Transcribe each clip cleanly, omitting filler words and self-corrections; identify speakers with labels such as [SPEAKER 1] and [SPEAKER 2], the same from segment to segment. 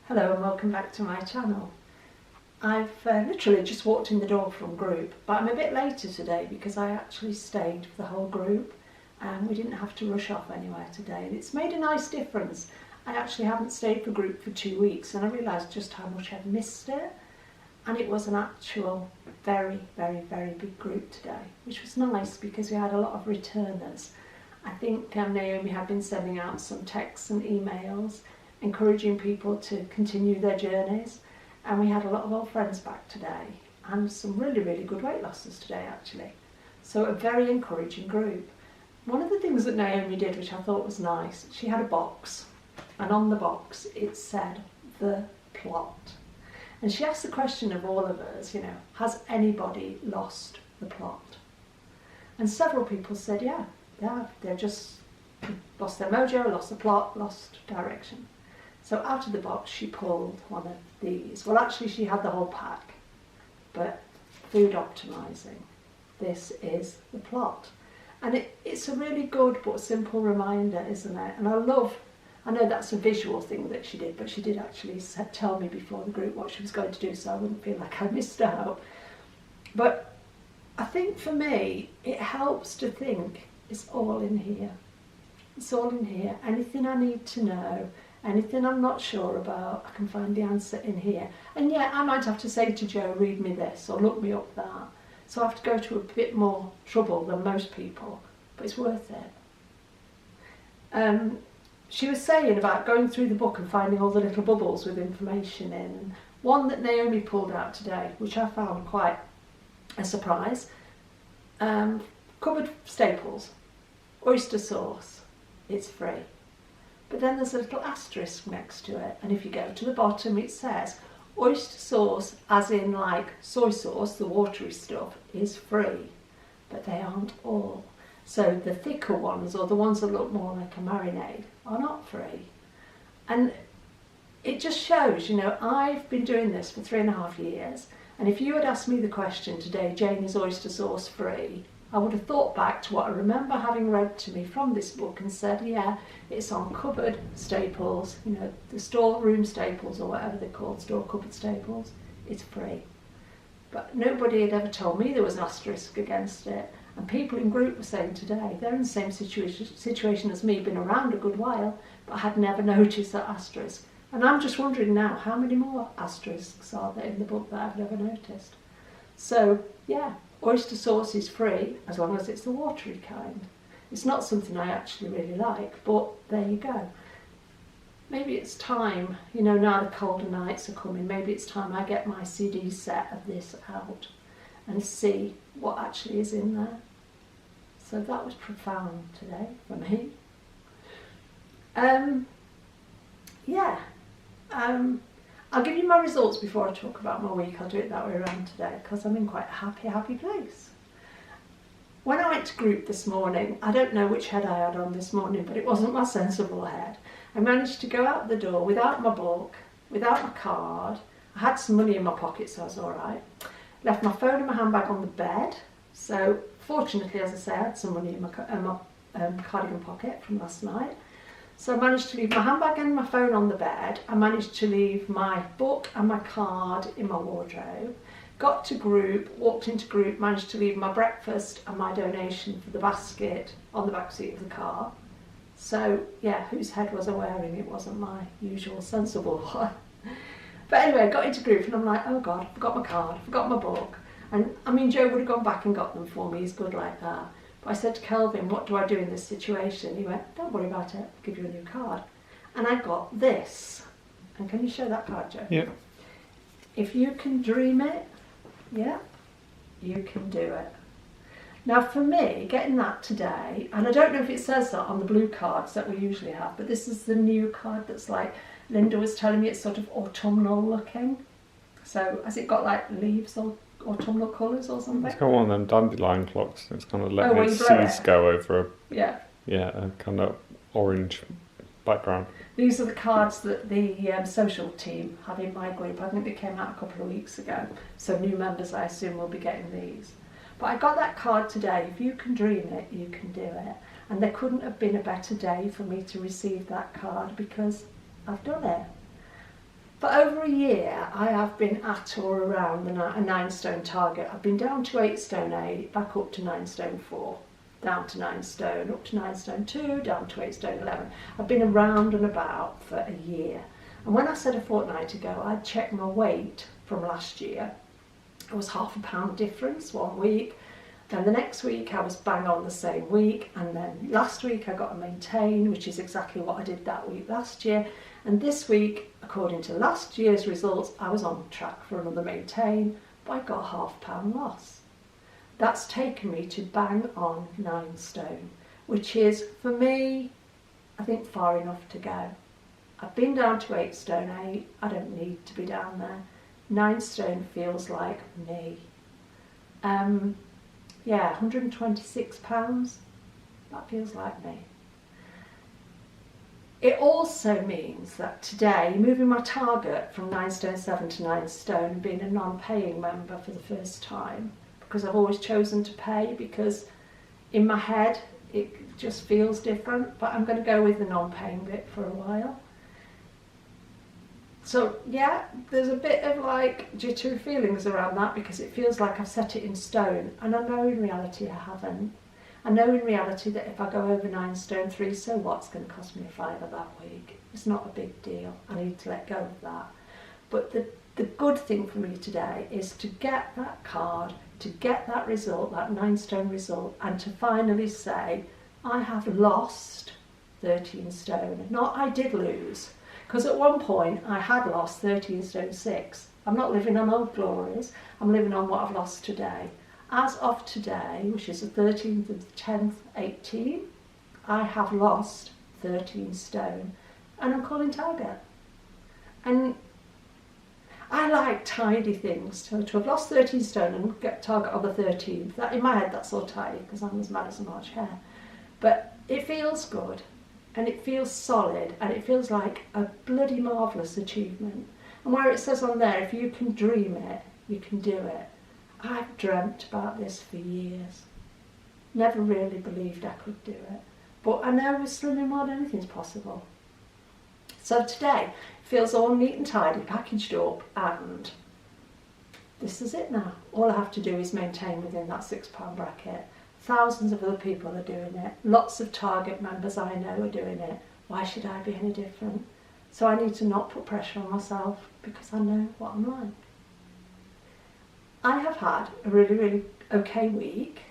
[SPEAKER 1] Hello and welcome back to my channel. I've literally just walked in the door from group, but I'm a bit later today because I actually stayed for the whole group and we didn't have to rush off anywhere today, and it's made a nice difference. I actually haven't stayed for group for 2 weeks and I realised just how much I'd missed it, and it was an actual very big group today, which was nice because we had a lot of returners. I think Naomi had been sending out some texts and emails encouraging people to continue their journeys, and we had a lot of old friends back today and some really good weight losses today actually, so a very encouraging group. One of the things that Naomi did, which I thought was nice, she had a box, and on the box it said the plot, and she asked the question of all of us, has anybody lost the plot? And several people said yeah, they've just lost their mojo, lost the plot, lost direction. So out of the box she pulled one of these. Well, actually she had the whole pack, but food optimizing. This is the plot. And it's a really good but simple reminder, isn't it? And I know that's a visual thing that she did, but she did actually tell me before the group what she was going to do, so I wouldn't feel like I missed out. But I think for me, it helps to think it's all in here. It's all in here. Anything I need to know, anything I'm not sure about, I can find the answer in here. And yeah, I might have to say to Joe, read me this or look me up that. So I have to go to a bit more trouble than most people, but it's worth it. She was saying about going through the book and finding all the little bubbles with information in. And one that Naomi pulled out today, which I found quite a surprise, cupboard staples, oyster sauce, it's free. But then there's a little asterisk next to it, and if you go to the bottom it says oyster sauce, as in like soy sauce, the watery stuff, is free, but they aren't all. So the thicker ones, or the ones that look more like a marinade, are not free. And it just shows, I've been doing this for 3.5 years, and if you had asked me the question today, Jane, is oyster sauce free? I would have thought back to what I remember having read to me from this book and said, yeah, it's on cupboard staples, the storeroom staples or whatever they're called, store cupboard staples, it's free. But nobody had ever told me there was an asterisk against it. And people in group were saying today, they're in the same situation as me, been around a good while, but had never noticed that asterisk. And I'm just wondering now, how many more asterisks are there in the book that I've never noticed? So, yeah. Oyster sauce is free as long as it's the watery kind. It's not something I actually really like, but there you go. Maybe it's time, now the colder nights are coming, maybe it's time I get my CD set of this out and see what actually is in there. So that was profound today for me. I'll give you my results before I talk about my week. I'll do it that way around today because I'm in quite a happy place. When I went to group this morning, I don't know which head I had on this morning, but it wasn't my sensible head. I managed to go out the door without my book, without my card. I had some money in my pocket, so I was all right. Left my phone and my handbag on the bed. So fortunately, as I say, I had some money in my cardigan pocket from last night. So I managed to leave my handbag and my phone on the bed. I managed to leave my book and my card in my wardrobe. Got to group, walked into group, managed to leave my breakfast and my donation for the basket on the back seat of the car. So yeah, whose head was I wearing? It wasn't my usual sensible one. But anyway, I got into group and I'm like, oh God, I forgot my card, I forgot my book. And I mean, Joe would have gone back and got them for me, he's good like that. But I said to Kelvin, what do I do in this situation? He went, don't worry about it, I'll give you a new card. And I got this. And can you show that card, Joe?
[SPEAKER 2] Yeah.
[SPEAKER 1] If you can dream it, yeah, you can do it. Now for me, getting that today, and I don't know if it says that on the blue cards that we usually have, but this is the new card that's like, Linda was telling me it's sort of autumnal looking. So has it got like leaves or autumnal colours or something?
[SPEAKER 2] It's got one of them dandelion clocks. It's kind of letting its
[SPEAKER 1] blow
[SPEAKER 2] seeds
[SPEAKER 1] it.
[SPEAKER 2] go over
[SPEAKER 1] Yeah.
[SPEAKER 2] a kind of orange background.
[SPEAKER 1] These are the cards that the social team have in my group. I think they came out a couple of weeks ago. So new members, I assume, will be getting these. But I got that card today. If you can dream it, you can do it. And there couldn't have been a better day for me to receive that card because I've done it. But over a year, I have been at or around a 9 stone target. I've been down to 8 stone 8, back up to 9 stone 4, down to 9 stone, up to 9 stone 2, down to 8 stone 11. I've been around and about for a year. And when I said a fortnight ago, I'd checked my weight from last year. It was £0.5 pound difference one week. Then the next week I was bang on the same week, and then last week I got a maintain, which is exactly what I did that week last year. And this week, according to last year's results, I was on track for another maintain, but I got a £0.5 pound loss. That's taken me to bang on 9 stone, which is, for me, I think far enough to go. I've been down to 8 stone 8, I don't need to be down there. 9 stone feels like me. Yeah, £126, that feels like me. It also means that today, moving my target from 9 stone 7 to 9 stone, being a non-paying member for the first time, because I've always chosen to pay, because in my head it just feels different, but I'm going to go with the non-paying bit for a while. So yeah, there's a bit of like jittery feelings around that, because it feels like I've set it in stone, and I know in reality I haven't. I know in reality that if I go over 9 stone 3, so what? It's going to cost me a £5 that week. It's not a big deal. I need to let go of that. But the good thing for me today is to get that card, to get that result, that 9 stone result, and to finally say, I have lost 13 stone. Not I did lose. Because at one point I had lost 13 stone 6. I'm not living on old glories, I'm living on what I've lost today. As of today, which is the 13th of the 10th, 18, I have lost 13 stone, and I'm calling target. And I like tidy things, to have lost 13 stone and get target on the 13th. That, in my head, that's all tidy, because I'm as mad as a March hare. But it feels good. And it feels solid, and it feels like a bloody marvellous achievement. And where it says on there, if you can dream it, you can do it. I've dreamt about this for years. Never really believed I could do it. But I know with Slimming World anything's possible. So today, it feels all neat and tidy, packaged up, and this is it now. All I have to do is maintain within that £6 bracket. Thousands of other people are doing it. Lots of target members I know are doing it. Why should I be any different? So I need to not put pressure on myself, because I know what I'm like. I have had a really, really okay week,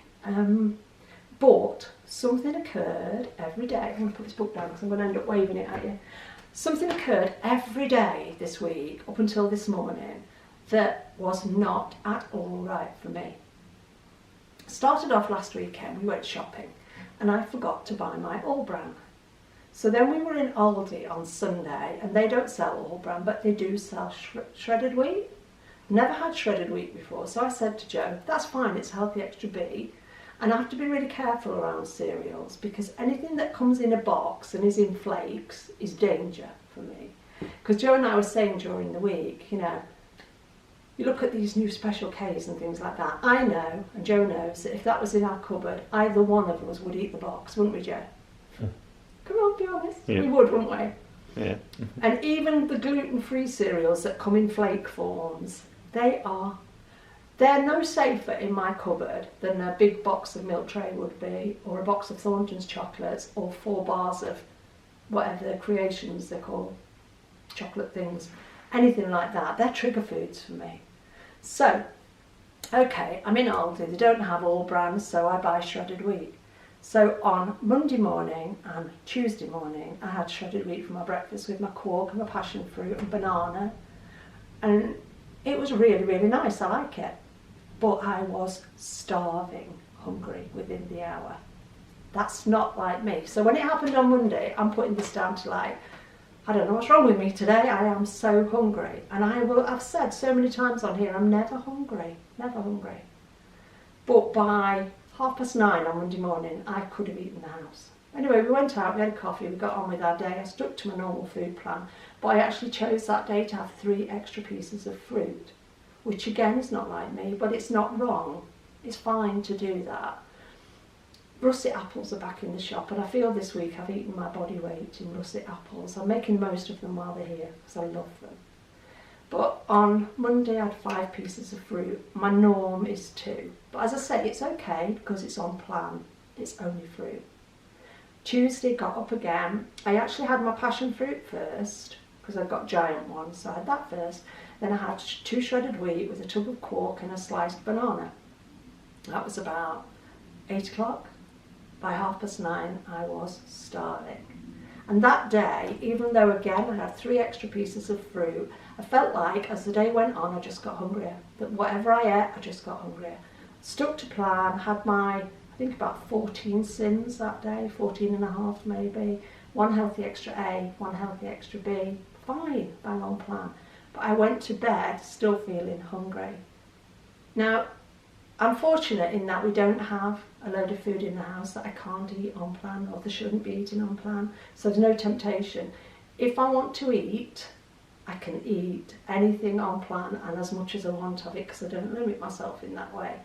[SPEAKER 1] but something occurred every day. I'm going to put this book down because I'm going to end up waving it at you. Something occurred every day this week up until this morning that was not at all right for me. Started off last weekend, we went shopping, and I forgot to buy my All Bran. So then we were in Aldi on Sunday, and they don't sell All Bran, but they do sell shredded wheat. Never had shredded wheat before, so I said to Joe, that's fine, it's healthy extra B, and I have to be really careful around cereals, because anything that comes in a box and is in flakes is danger for me. Because Joe and I were saying during the week, you know, you look at these new Special Ks and things like that. I know, and Joe knows, that if that was in our cupboard, either one of us would eat the box, wouldn't we, Joe? Come on, be honest. Yeah. We would, wouldn't we?
[SPEAKER 2] Yeah.
[SPEAKER 1] And even the gluten-free cereals that come in flake forms, they're no safer in my cupboard than a big box of Milk Tray would be, or a box of Thornton's chocolates, or 4 bars of whatever their creations they're called, chocolate things, anything like that. They're trigger foods for me. So, okay, I'm in Aldi, they don't have All Bran, so I buy shredded wheat. So on Monday morning and Tuesday morning, I had shredded wheat for my breakfast with my quark and my passion fruit and banana. And it was really, really nice, I like it. But I was starving hungry within the hour. That's not like me. So when it happened on Monday, I'm putting this down to like, I don't know what's wrong with me today, I am so hungry. And I've said so many times on here, I'm never hungry, never hungry. But by 9:30 on Monday morning, I could have eaten the house. Anyway, we went out, we had a coffee, we got on with our day. I stuck to my normal food plan, but I actually chose that day to have 3 extra pieces of fruit, which again is not like me, but it's not wrong. It's fine to do that. Russet apples are back in the shop, and I feel this week I've eaten my body weight in russet apples. I'm making the most of them while they're here, because I love them. But on Monday I had 5 pieces of fruit. My norm is 2. But as I say, it's okay because it's on plan. It's only fruit. Tuesday got up again. I actually had my passion fruit first because I've got giant ones, so I had that first. Then I had 2 shredded wheat with a tub of quark and a sliced banana. That was about 8 o'clock. By 9:30 I was starving. And that day, even though again I had 3 extra pieces of fruit, I felt like as the day went on I just got hungrier. That whatever I ate, I just got hungrier. Stuck to plan, had my, I think about 14 sins that day, 14 and a half maybe. 1 healthy extra A, 1 healthy extra B. Fine, bang on plan. But I went to bed still feeling hungry. Now, I'm fortunate in that we don't have a load of food in the house that I can't eat on plan or that shouldn't be eaten on plan, so there's no temptation. If I want to eat, I can eat anything on plan and as much as I want of it because I don't limit myself in that way.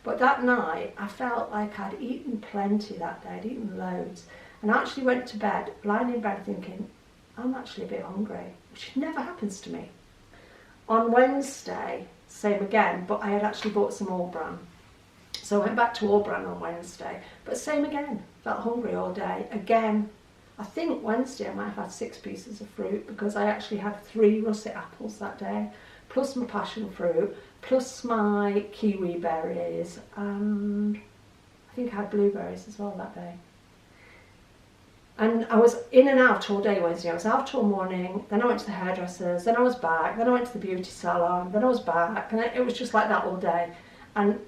[SPEAKER 1] But that night I felt like I'd eaten plenty that day, I'd eaten loads, and I actually went to bed, lying in bed thinking, I'm actually a bit hungry, which never happens to me. On Wednesday, same again, but I had actually bought some All Bran. So I went back to All Bran on Wednesday, but same again, felt hungry all day. Again, I think Wednesday I might have had 6 pieces of fruit because I actually had 3 russet apples that day, plus my passion fruit, plus my kiwi berries, and I think I had blueberries as well that day. And I was in and out all day Wednesday. I was out all morning, then I went to the hairdressers, then I was back, then I went to the beauty salon, then I was back, and it was just like that all day. And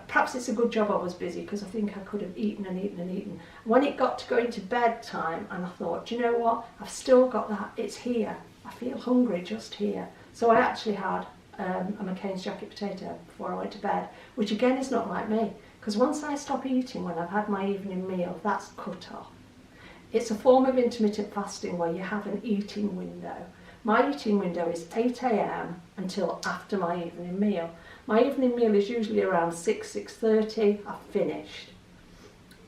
[SPEAKER 1] perhaps it's a good job I was busy because I think I could have eaten and eaten and eaten. When it got to going to bedtime, and I thought, do you know what? I've still got that. It's here. I feel hungry just here. So I actually had a McCain's jacket potato before I went to bed, which again is not like me because once I stop eating when I've had my evening meal, that's cut off. It's a form of intermittent fasting where you have an eating window. My eating window is 8 a.m. until after my evening meal. My evening meal is usually around 6:30, I've finished.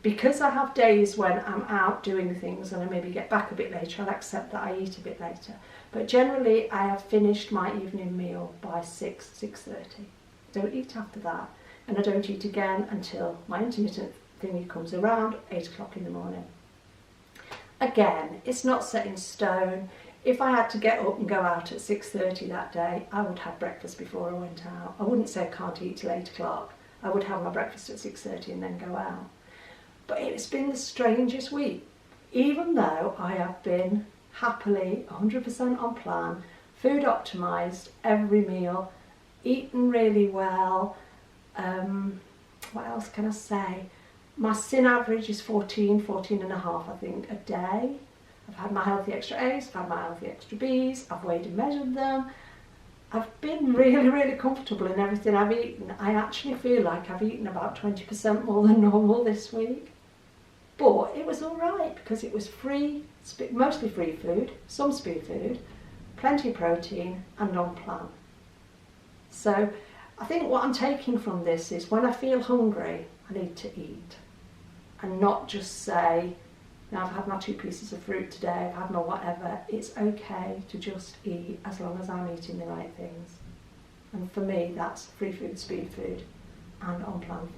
[SPEAKER 1] Because I have days when I'm out doing things and I maybe get back a bit later, I'll accept that I eat a bit later. But generally I have finished my evening meal by 6:30. Don't eat after that, and I don't eat again until my intermittent thingy comes around 8 o'clock in the morning. Again, it's not set in stone. If I had to get up and go out at 6:30 that day, I would have breakfast before I went out. I wouldn't say I can't eat till 8 o'clock. I would have my breakfast at 6:30 and then go out. But it's been the strangest week. Even though I have been happily 100% on plan, food optimised, every meal, eaten really well. What else can I say? My sin average is 14 and a half, I think, a day. I've had my healthy extra A's, I've had my healthy extra B's, I've weighed and measured them. I've been really comfortable in everything I've eaten. I actually feel like I've eaten about 20% more than normal this week. But it was all right because it was free, mostly free food, some spoon food, plenty of protein and on plan. So I think what I'm taking from this is when I feel hungry, I need to eat and not just say, now I've had my 2 pieces of fruit today, I've had my whatever. It's okay to just eat as long as I'm eating the right things. And for me, that's free food, speed food, and on-plan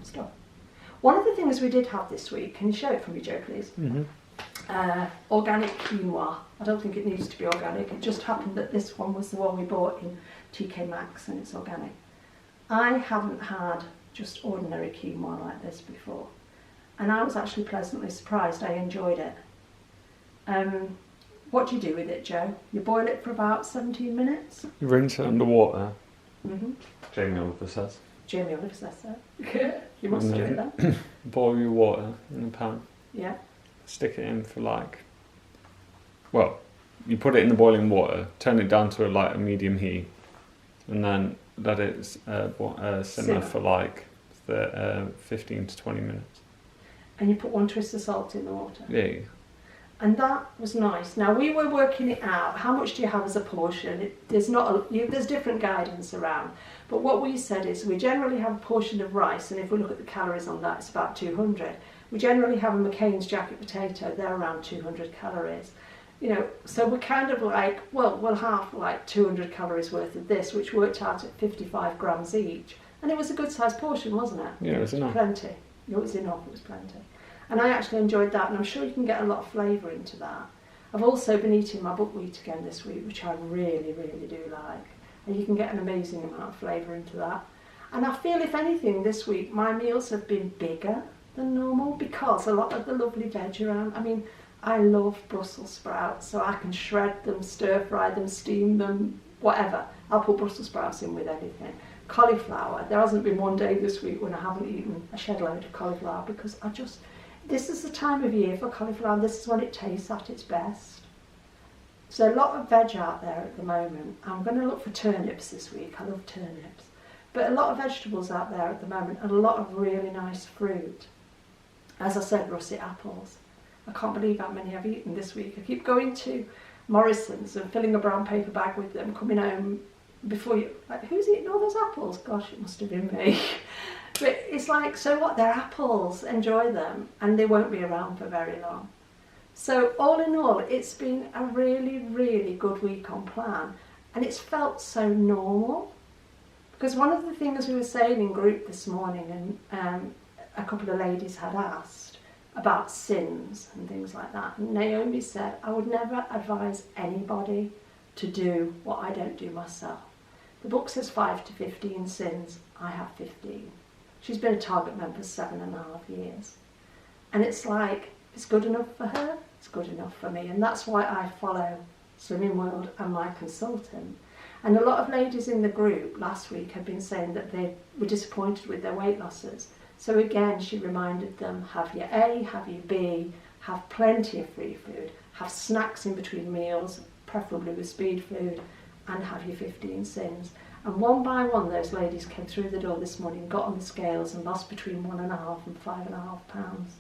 [SPEAKER 1] stuff. One of the things we did have this week, can you show it for me, Joe, please? Mm-hmm. Organic quinoa. I don't think it needs to be organic. It just happened that this one was the one we bought in TK Maxx and it's organic. I haven't had just ordinary quinoa like this before. And I was actually pleasantly surprised. I enjoyed it. What do you do with it, Joe? You boil it for about 17 minutes.
[SPEAKER 2] You rinse it under water.
[SPEAKER 1] Mm-hmm.
[SPEAKER 2] Jamie Oliver says.
[SPEAKER 1] Jamie Oliver says so. You must do it then.
[SPEAKER 2] Boil your water in a pan.
[SPEAKER 1] Yeah.
[SPEAKER 2] Stick it in for you put it in the boiling water, turn it down to a medium heat, and then let it simmer for 15 to 20 minutes.
[SPEAKER 1] And you put 1 twist of salt in the water.
[SPEAKER 2] Yeah.
[SPEAKER 1] And that was nice. Now we were working it out. How much do you have as a portion? There's different guidance around. But what we said is we generally have a portion of rice, and if we look at the calories on that, it's about 200. We generally have a McCain's jacket potato. They're around 200 calories. you know, so we're kind of like, well, we'll have like 200 calories worth of this, which worked out at 55 grams each. And it was a good sized portion, wasn't it?
[SPEAKER 2] Yeah, it was enough.
[SPEAKER 1] Plenty. It was enough, it was plenty. And I actually enjoyed that, and I'm sure you can get a lot of flavour into that. I've also been eating my buckwheat again this week, which I really, really do like. And you can get an amazing amount of flavour into that. And I feel, if anything, this week my meals have been bigger than normal because a lot of the lovely veg around. I mean, I love Brussels sprouts, so I can shred them, stir fry them, steam them, whatever. I'll put Brussels sprouts in with anything. Cauliflower, there hasn't been one day this week when I haven't eaten a shed load of cauliflower because this is the time of year for cauliflower, this is when it tastes at its best. So a lot of veg out there at the moment. I'm going to look for turnips this week, I love turnips. But a lot of vegetables out there at the moment and a lot of really nice fruit. As I said, russet apples. I can't believe how many I've eaten this week. I keep going to Morrison's and filling a brown paper bag with them, coming home before you, like, who's eating all those apples? Gosh, it must have been me. But it's like, so what, they're apples, enjoy them, and they won't be around for very long. So all in all, it's been a really, really good week on plan, and it's felt so normal. Because one of the things we were saying in group this morning, and a couple of ladies had asked about sins and things like that, and Naomi said, I would never advise anybody to do what I don't do myself. The book says 5 to 15 sins, I have 15. She's been a Target member for 7.5 years. And it's like, it's good enough for her, it's good enough for me. And that's why I follow Slimming World and my consultant. And a lot of ladies in the group last week have been saying that they were disappointed with their weight losses. So again, she reminded them, have your A, have your B, have plenty of free food, have snacks in between meals, preferably with speed food, and have your 15 sins. And one by one, those ladies came through the door this morning, got on the scales and lost between 1.5 and 5.5 pounds.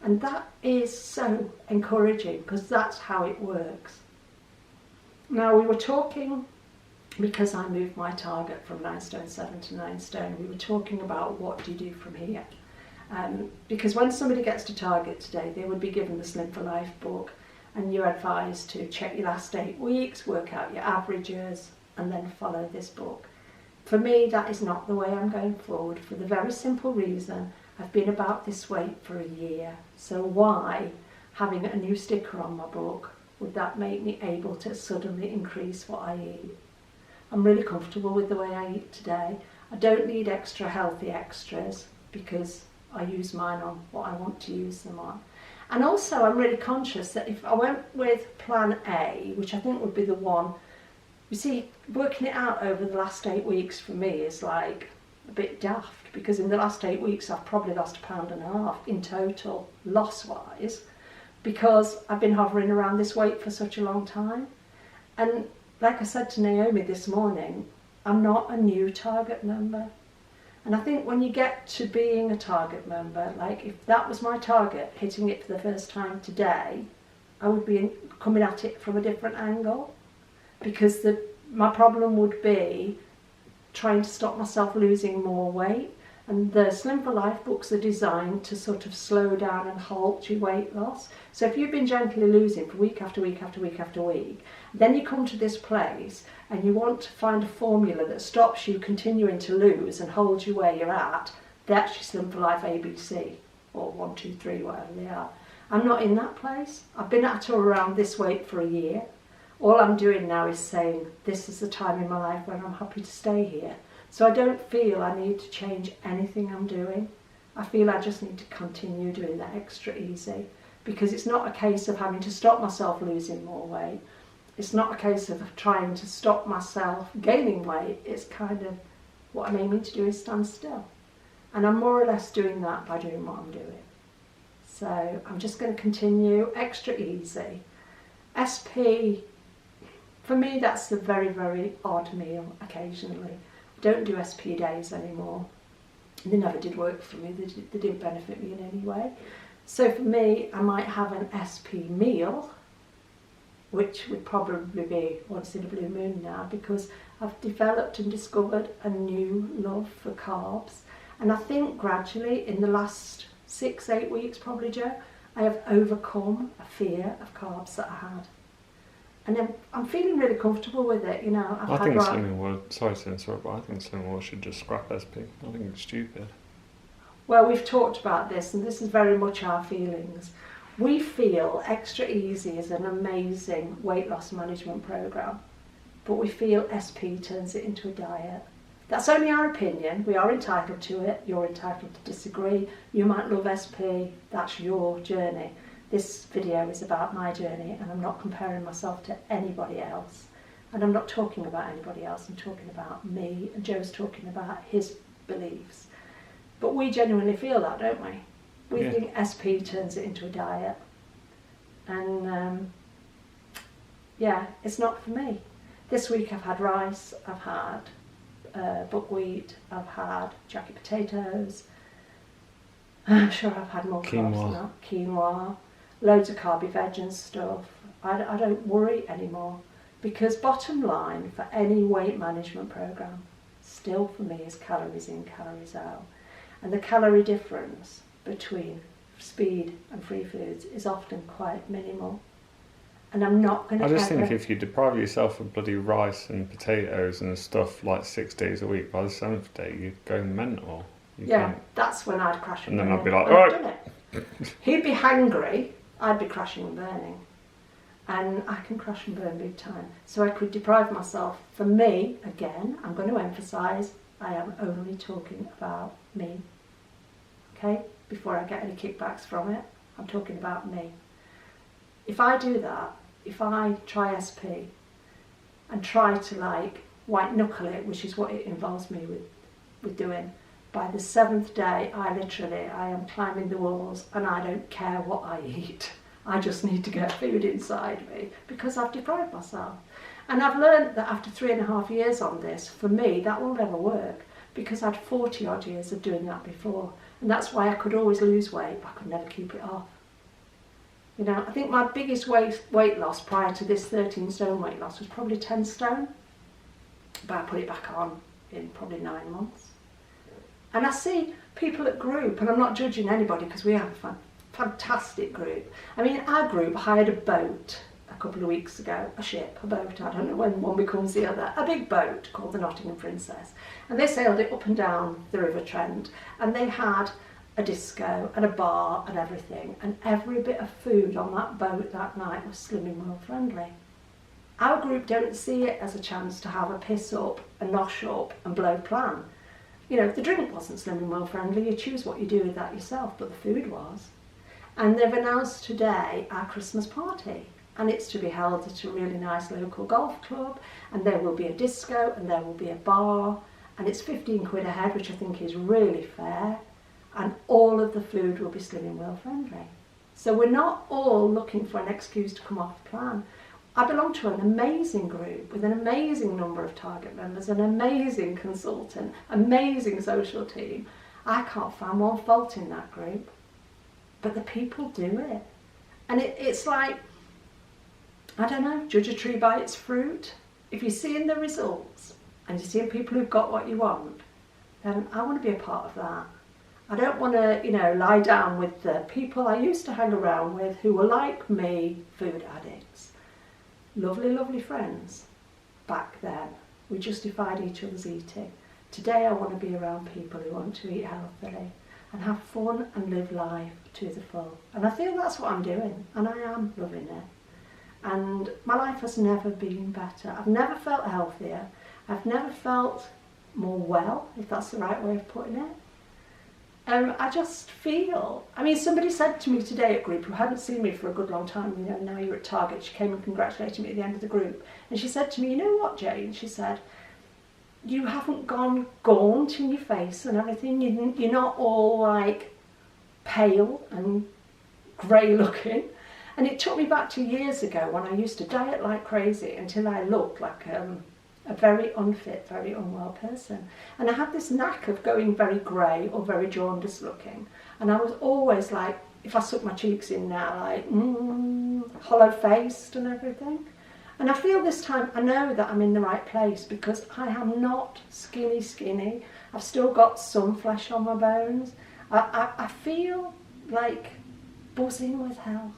[SPEAKER 1] And that is so encouraging because that's how it works. Now, we were talking, because I moved my target from 9 stone 7 to 9 stone, we were talking about what do you do from here. Because when somebody gets to target today, they would be given the Slim for Life book, and you're advised to check your last 8 weeks, work out your averages, and then follow this book. For me, that is not the way I'm going forward, for the very simple reason I've been about this weight for a year. So why, having a new sticker on my book, would that make me able to suddenly increase what I eat? I'm really comfortable with the way I eat today. I don't need extra healthy extras because I use mine on what I want to use them on. And also I'm really conscious that if I went with plan A, which I think would be the one, you see, working it out over the last 8 weeks for me is like a bit daft, because in the last 8 weeks I've probably lost 1.5 pounds in total, loss-wise, because I've been hovering around this weight for such a long time. And like I said to Naomi this morning, I'm not a new Target member. And I think when you get to being a Target member, like if that was my target, hitting it for the first time today, I would be coming at it from a different angle. Because my problem would be trying to stop myself losing more weight. And the Slim for Life books are designed to sort of slow down and halt your weight loss. So if you've been gently losing for week after week after week after week, then you come to this place and you want to find a formula that stops you continuing to lose and holds you where you're at, that's your Slim for Life ABC, or 1, 2, 3, whatever they are. I'm not in that place. I've been at or around this weight for a year. All I'm doing now is saying, this is the time in my life when I'm happy to stay here. So I don't feel I need to change anything I'm doing. I feel I just need to continue doing that extra easy, because it's not a case of having to stop myself losing more weight. It's not a case of trying to stop myself gaining weight. It's kind of what I'm aiming to do is stand still. And I'm more or less doing that by doing what I'm doing. So I'm just going to continue extra easy. SP, for me, that's a very, very odd meal occasionally. I don't do SP days anymore. They never did work for me. They didn't benefit me in any way. So for me, I might have an SP meal, which would probably be once in a blue moon now, because I've developed and discovered a new love for carbs. And I think gradually in the last 6, 8 weeks probably, Jo, I have overcome a fear of carbs that I had. And I'm feeling really comfortable with it, you know.
[SPEAKER 2] I think Slimming World, sorry to interrupt, but I think Slimming World should just scrap SP. I think it's stupid.
[SPEAKER 1] Well, we've talked about this, and this is very much our feelings. We feel Extra Easy is an amazing weight loss management programme, but we feel SP turns it into a diet. That's only our opinion. We are entitled to it. You're entitled to disagree. You might love SP. That's your journey. This video is about my journey, and I'm not comparing myself to anybody else. And I'm not talking about anybody else. I'm talking about me, and Joe's talking about his beliefs. But we genuinely feel that, don't we? We think SP turns it into a diet. And it's not for me. This week I've had rice, I've had buckwheat, I've had jacket potatoes. I'm sure I've had more carbs than that. Quinoa, loads of carby veg and stuff. I don't worry anymore, because bottom line for any weight management programme still for me is calories in, calories out. And the calorie difference between speed and free foods is often quite minimal. And I'm not going to...
[SPEAKER 2] I just think if you deprive yourself of bloody rice and potatoes and stuff like 6 days a week, by the 7th day you're going mental.
[SPEAKER 1] That's when I'd crash and burn.
[SPEAKER 2] And then I'd be like, alright.
[SPEAKER 1] He'd be hangry, I'd be crashing and burning. And I can crash and burn big time. So I could deprive myself. For me, again, I'm going to emphasise, I am only talking about me. Okay? Before I get any kickbacks from it, I'm talking about me. If I do that, if I try SP and try to like white knuckle it, which is what it involves me with doing, by the 7th day I am climbing the walls and I don't care what I eat. I just need to get food inside me because I've deprived myself. And I've learned that after 3.5 years on this, for me that will never work, because I'd 40 odd years of doing that before. And that's why I could always lose weight, but I could never keep it off. You know, I think my biggest weight loss prior to this 13 stone weight loss was probably 10 stone. But I put it back on in probably 9 months. And I see people at group, and I'm not judging anybody because we have a fantastic group. I mean, our group hired a boat a couple of weeks ago, a boat, I don't know when one becomes the other, a big boat called the Nottingham Princess. And they sailed it up and down the River Trent, and they had a disco and a bar and everything, and every bit of food on that boat that night was Slimming World friendly. Our group don't see it as a chance to have a piss up, a nosh up and blow plan. You know, if the drink wasn't Slimming World friendly, you choose what you do with that yourself, but the food was. And they've announced today our Christmas party, and it's to be held at a really nice local golf club, and there will be a disco and there will be a bar, and it's 15 quid a head, which I think is really fair. And all of the food will be Slimming World friendly. So we're not all looking for an excuse to come off plan. I belong to an amazing group with an amazing number of target members, an amazing consultant, amazing social team. I can't find one fault in that group, but the people do it. And it's like, I don't know, judge a tree by its fruit. If you're seeing the results and you're seeing people who've got what you want, then I want to be a part of that. I don't want to, you know, lie down with the people I used to hang around with who were like me, food addicts. Lovely, lovely friends back then. We justified each other's eating. Today I want to be around people who want to eat healthily and have fun and live life to the full. And I feel that's what I'm doing, and I am loving it. And my life has never been better. I've never felt healthier. I've never felt more well, if that's the right way of putting it. I just feel, I mean, somebody said to me today at group, who hadn't seen me for a good long time, you know, now you're at Target, she came and congratulated me at the end of the group, and she said to me, you know what, Jane, she said, you haven't gone gaunt in your face and everything, you're not all like pale and grey looking. And it took me back to years ago when I used to diet like crazy until I looked like a very unfit, very unwell person. And I had this knack of going very grey or very jaundiced looking. And I was always like, if I suck my cheeks in now, like, hollow-faced and everything. And I feel this time, I know that I'm in the right place because I am not skinny. I've still got some flesh on my bones. I feel like buzzing with health.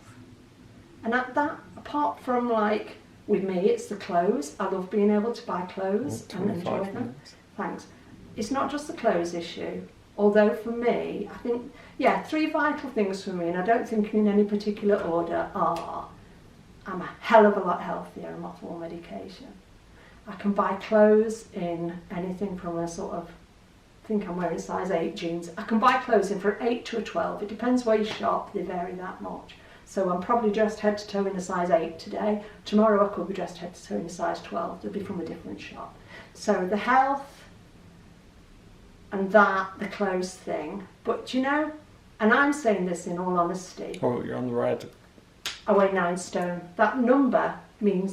[SPEAKER 1] And at that, apart from like With me, it's the clothes. I love being able to buy clothes and enjoy
[SPEAKER 2] 25
[SPEAKER 1] them.
[SPEAKER 2] minutes.
[SPEAKER 1] Thanks. It's not just the clothes issue, although for me, I think, yeah, 3 vital things for me, and I don't think in any particular order, are I'm a hell of a lot healthier, I'm off all medication. I can buy clothes in anything from a sort of, I think I'm wearing size 8 jeans. I can buy clothes in for 8 to a 12. It depends where you shop, they vary that much. So I'm probably dressed head to toe in a size 8 today. Tomorrow I could be dressed head to toe in a size 12. They'll be from a different shop. So the health and the clothes thing. But you know, and I'm saying this in all honesty,
[SPEAKER 2] Oh, you're on the red.
[SPEAKER 1] I weigh 9 stone. That number means